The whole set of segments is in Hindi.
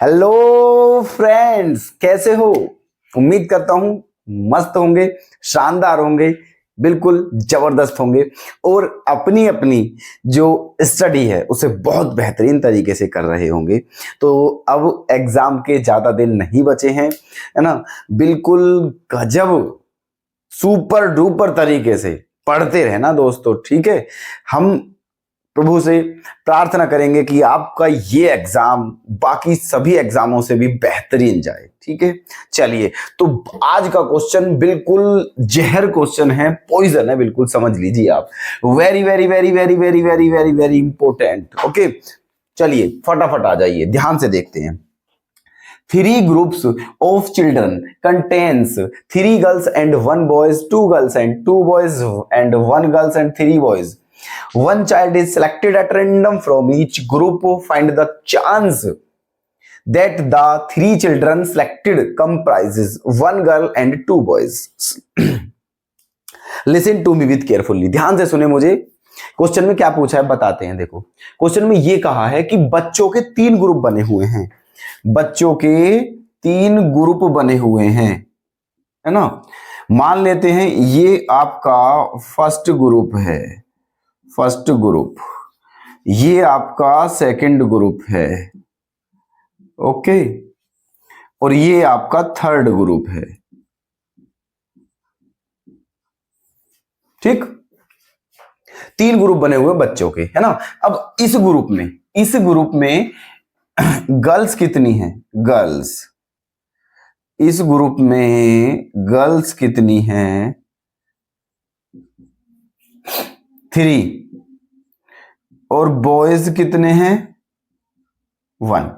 हेलो फ्रेंड्स, कैसे हो? उम्मीद करता हूं मस्त होंगे, शानदार होंगे, बिल्कुल जबरदस्त होंगे और अपनी अपनी जो स्टडी है उसे बहुत बेहतरीन तरीके से कर रहे होंगे। तो अब एग्जाम के ज्यादा दिन नहीं बचे हैं, है ना। बिल्कुल गजब सुपर डुपर तरीके से पढ़ते रहना दोस्तों, ठीक है। हम प्रभु से प्रार्थना करेंगे कि आपका ये एग्जाम बाकी सभी एग्जामों से भी बेहतरीन जाए, ठीक है। चलिए, तो आज का क्वेश्चन बिल्कुल जहर क्वेश्चन है, पॉइजन है, बिल्कुल समझ लीजिए आप। Very very very very very very very very important. Okay, चलिए फटाफट आ जाइए, ध्यान से देखते हैं। 3 groups of children contains 3 girls and 1 boys, 2 girls and 2 boys and 1 girls and 3 boys. One child is selected at random from each group. Find the chance that the 3 children selected comprises 1 girl and 2 boys. Listen to me with carefully. ध्यान से सुने मुझे। क्वेश्चन में क्या पूछा है बताते हैं। देखो, क्वेश्चन में ये कहा है कि बच्चों के 3 ग्रुप बने हुए हैं। बच्चों के 3 ग्रुप बने हुए हैं, है ना। मान लेते हैं ये आपका फर्स्ट ग्रुप है, फर्स्ट ग्रुप, ये आपका सेकंड ग्रुप है, ओके, और ये आपका थर्ड ग्रुप है, ठीक। 3 ग्रुप बने हुए बच्चों के, है ना। अब इस ग्रुप में गर्ल्स कितनी हैं? गर्ल्स, इस ग्रुप में गर्ल्स कितनी हैं? 3, और बॉयज कितने हैं? 1,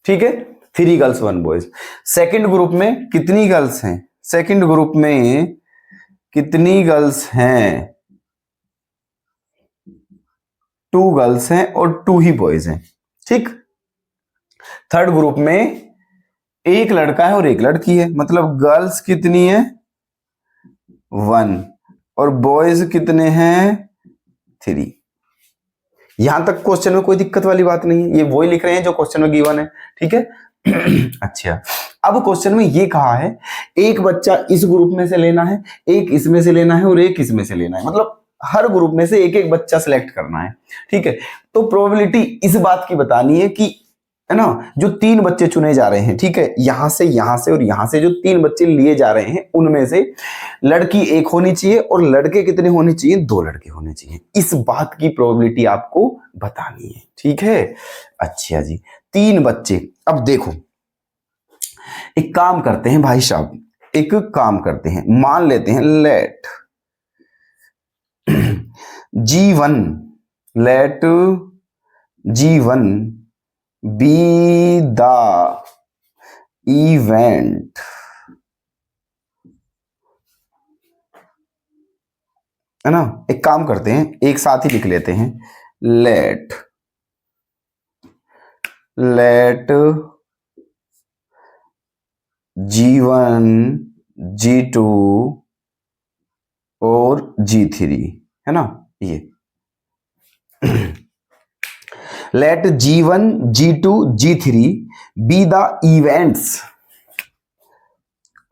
ठीक है। 3 गर्ल्स 1 बॉयज। सेकंड ग्रुप में कितनी गर्ल्स हैं? सेकंड ग्रुप में कितनी गर्ल्स हैं? 2 गर्ल्स हैं और 2 ही बॉयज हैं, ठीक। थर्ड ग्रुप में एक लड़का है और एक लड़की है, मतलब गर्ल्स कितनी है? 1, और बॉयज कितने हैं? 3। यहां तक क्वेश्चन में कोई दिक्कत वाली बात नहीं है, ये वही लिख रहे हैं जो क्वेश्चन में गिवन है, ठीक है। अच्छा, अब क्वेश्चन में ये कहा है एक बच्चा इस ग्रुप में से लेना है, एक इसमें से लेना है और एक इसमें से लेना है, मतलब हर ग्रुप में से एक एक बच्चा सिलेक्ट करना है, ठीक है। तो प्रोबेबिलिटी इस बात की बतानी है कि, है ना, जो 3 बच्चे चुने जा रहे हैं, ठीक है, यहां से और यहां से जो 3 बच्चे लिए जा रहे हैं उनमें से लड़की 1 होनी चाहिए और लड़के कितने होने चाहिए? 2 लड़के होने चाहिए। इस बात की प्रोबेबिलिटी आपको बतानी है, ठीक है। अच्छा जी, 3 बच्चे। अब देखो, एक काम करते हैं भाई साहब, एक काम करते हैं, मान लेते हैं late G1, let G1 be the event, है ना। एक काम करते हैं, एक साथ ही लिख लेते हैं, लेट G1, G2 और G3, है ना। ये let G1, G2, G3 be the events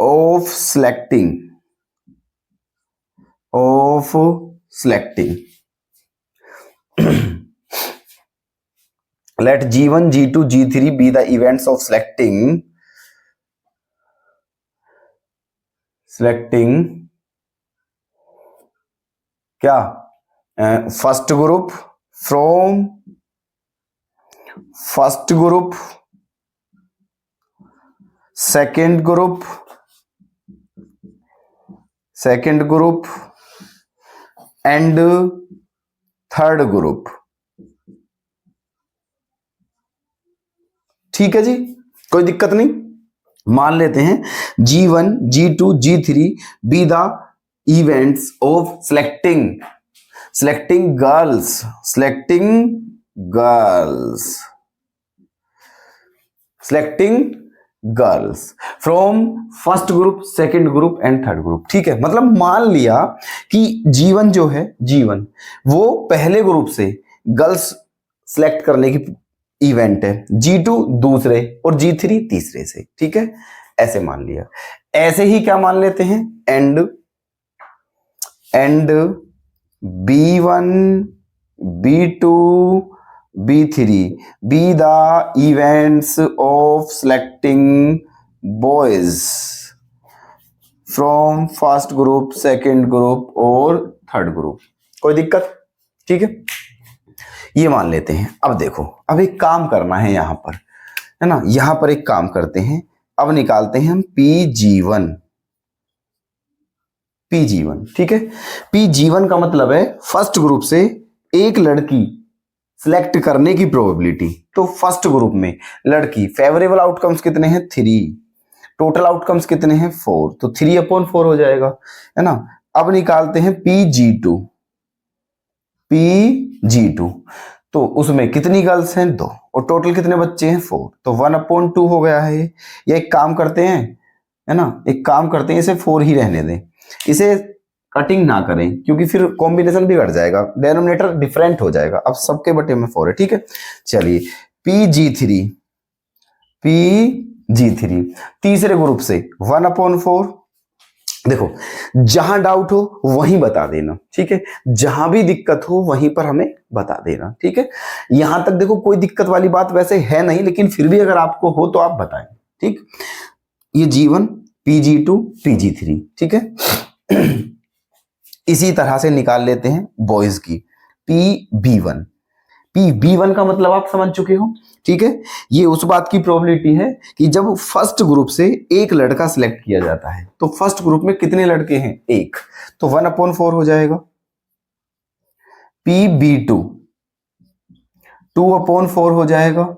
of selecting let G1, G2, G3 be the events of selecting क्या? First group from first group, second group and third group, ठीक है जी, कोई दिक्कत नहीं। मान लेते हैं G1, G2, G3 be the events of selecting girls from first group, second group and third group, ठीक है। मतलब मान लिया कि G1 जो है, G1 वो पहले ग्रुप से गर्ल्स सिलेक्ट करने की इवेंट है, G2 दूसरे और G3 तीसरे से, ठीक है, ऐसे मान लिया। ऐसे ही क्या मान लेते हैं, and B1 B2 B3 be the events of selecting boys from first group, second group और थर्ड ग्रुप। कोई दिक्कत, ठीक है, ये मान लेते हैं। अब देखो, अब एक काम करना है यहां पर, है ना, यहां पर एक काम करते हैं, अब निकालते हैं हम PG1, ठीक है। PG1 का मतलब है फर्स्ट ग्रुप से एक लड़की सिलेक्ट करने की प्रोबेबिलिटी। तो फर्स्ट ग्रुप में लड़की, फेवरेबल आउटकम्स कितने हैं, 3, टोटल आउटकम्स कितने हैं, 4, तो 3/4 हो जाएगा, है ना। अब निकालते हैं PG2, तो उसमें कितनी गर्ल्स हैं, 2, और टोटल कितने बच्चे हैं, 4, तो 1/2 हो गया है। या एक काम करते हैं, है ना, एक काम करते हैं, इसे 4 ही रहने दें, इसे कटिंग ना करें, क्योंकि फिर कॉम्बिनेशन बिगड़ जाएगा, डेनोमिनेटर डिफरेंट हो जाएगा। अब सबके बटे में 4 है, ठीक है। चलिए PG3 तीसरे ग्रुप से 1/4। देखो, जहां डाउट हो वहीं बता देना, ठीक है, जहां भी दिक्कत हो वहीं पर हमें बता देना, ठीक है। यहां तक देखो कोई दिक्कत वाली बात वैसे है नहीं, लेकिन फिर भी अगर आपको हो तो आप बताएं, ठीक। ये G1 PG2 PG3, ठीक है। इसी तरह से निकाल लेते हैं बॉयज की, PB1 का मतलब आप समझ चुके हो, ठीक है। ये उस बात की प्रोबेबिलिटी है कि जब फर्स्ट ग्रुप से एक लड़का सिलेक्ट किया जाता है, तो फर्स्ट ग्रुप में कितने लड़के हैं, 1, तो 1/4 हो जाएगा। PB2 2/4 हो जाएगा,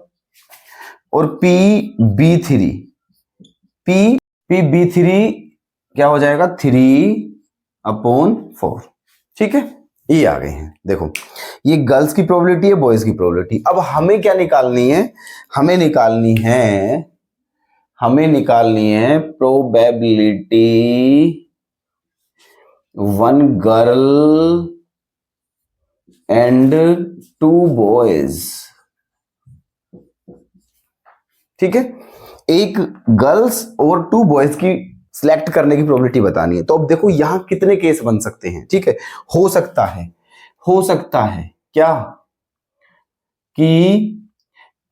और PB3 क्या हो जाएगा, 3/4, ठीक है। ये आ गए हैं, देखो ये गर्ल्स की प्रोबेबिलिटी है, बॉयज की प्रोबेबिलिटी। अब हमें क्या निकालनी है, हमें निकालनी है प्रोबेबिलिटी 1 गर्ल एंड 2 बॉयज, ठीक है। एक गर्ल्स और 2 बॉयज की सिलेक्ट करने की प्रोबेबिलिटी बतानी है। तो अब देखो यहां कितने केस बन सकते हैं, ठीक है। हो सकता है क्या कि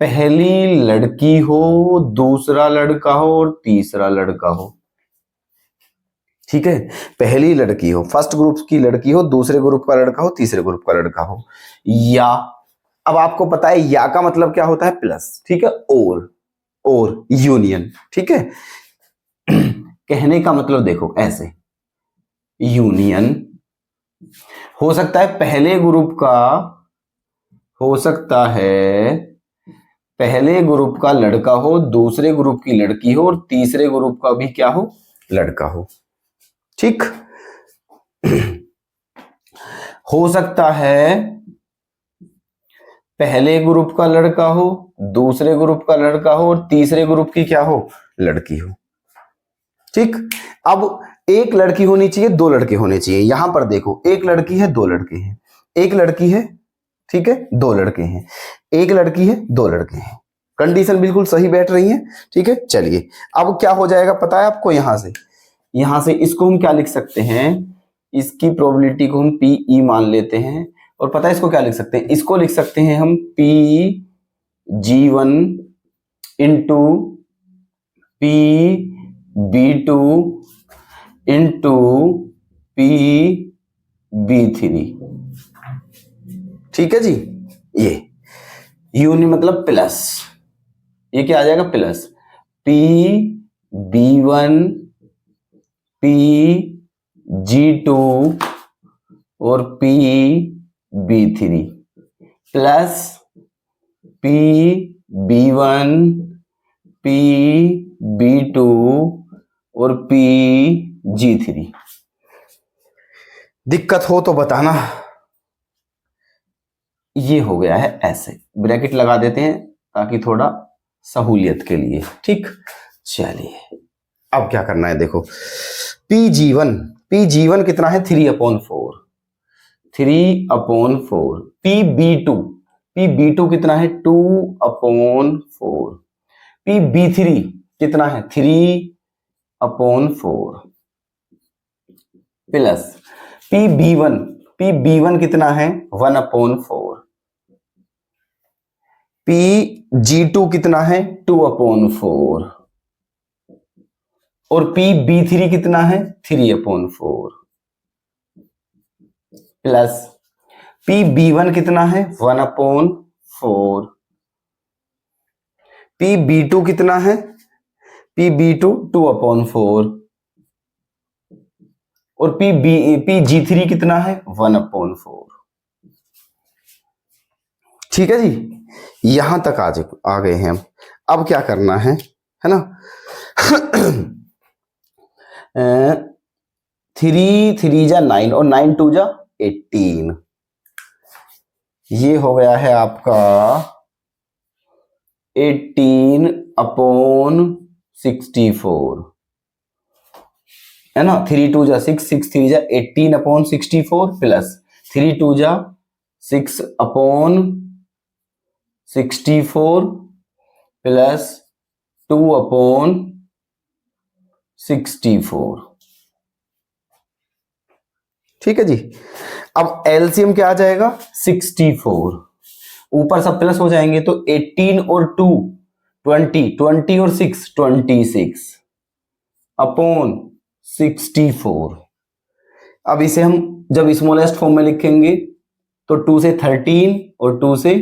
पहली लड़की हो, दूसरा लड़का हो और तीसरा लड़का हो, ठीक है। पहली लड़की हो, फर्स्ट ग्रुप की लड़की हो, दूसरे ग्रुप का लड़का हो, तीसरे ग्रुप का लड़का हो, या अब आपको पता है या का मतलब क्या होता है, प्लस, ठीक है, और यूनियन, ठीक है। कहने का मतलब देखो ऐसे, यूनियन हो सकता है पहले ग्रुप का लड़का हो, दूसरे ग्रुप की लड़की हो और तीसरे ग्रुप का भी क्या हो, लड़का हो, ठीक। हो सकता है पहले ग्रुप का लड़का हो, दूसरे ग्रुप का लड़का हो और तीसरे ग्रुप की क्या हो, लड़की हो, ठीक। अब एक लड़की होनी चाहिए, 2 लड़के होने चाहिए। यहां पर देखो, एक लड़की है, 2 लड़के हैं, एक लड़की है, ठीक है, 2 लड़के हैं, एक लड़की है, 2 लड़के हैं, कंडीशन बिल्कुल सही बैठ रही है, ठीक है। चलिए अब क्या हो जाएगा पता है आपको, यहां से इसको हम क्या लिख सकते हैं, इसकी प्रोबेबिलिटी को हम PE मान लेते हैं, और पता है इसको क्या लिख सकते हैं, इसको लिख सकते हैं हम PG1 into PB2 into PB3, ठीक है जी। ये यूनि मतलब प्लस, ये क्या आ जाएगा, प्लस PB1 PG2 और PB3 प्लस PB1 PB2 और PG3। दिक्कत हो तो बताना। ये हो गया है, ऐसे ब्रैकेट लगा देते हैं ताकि थोड़ा सहूलियत के लिए, ठीक। चलिए अब क्या करना है, देखो PG1 कितना है, 3/4, 3/4। PB2 PB2 कितना है 2/4, PB3 कितना है 3/4 प्लस PB1 कितना है 1/4, PG2 कितना है 2/4 और PB3 कितना है 3/4 प्लस PB1 कितना है 1/4, PB2 कितना है PB2 2/4 और PG3 कितना है 1/4। ठीक है जी, यहां तक आ गए हैं हम। अब क्या करना है ना 3 3 जा 9 और 9 2 जा 18, ये हो गया है आपका 18/64 है ना। 3 2 जा 6, 6 3 जा 18/64 प्लस 3 2 जा 6/64 प्लस 2/64। ठीक है जी। अब एलसीएम क्या आ जाएगा 64, ऊपर सब प्लस हो जाएंगे तो 18 और 2 20, 20 और 6 26/64। अब इसे हम जब स्मॉलेस्ट फॉर्म में लिखेंगे तो 2 से 13 और 2 से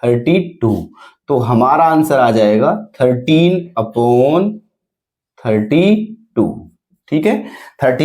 32, तो हमारा आंसर आ जाएगा 13/32। ठीक है 30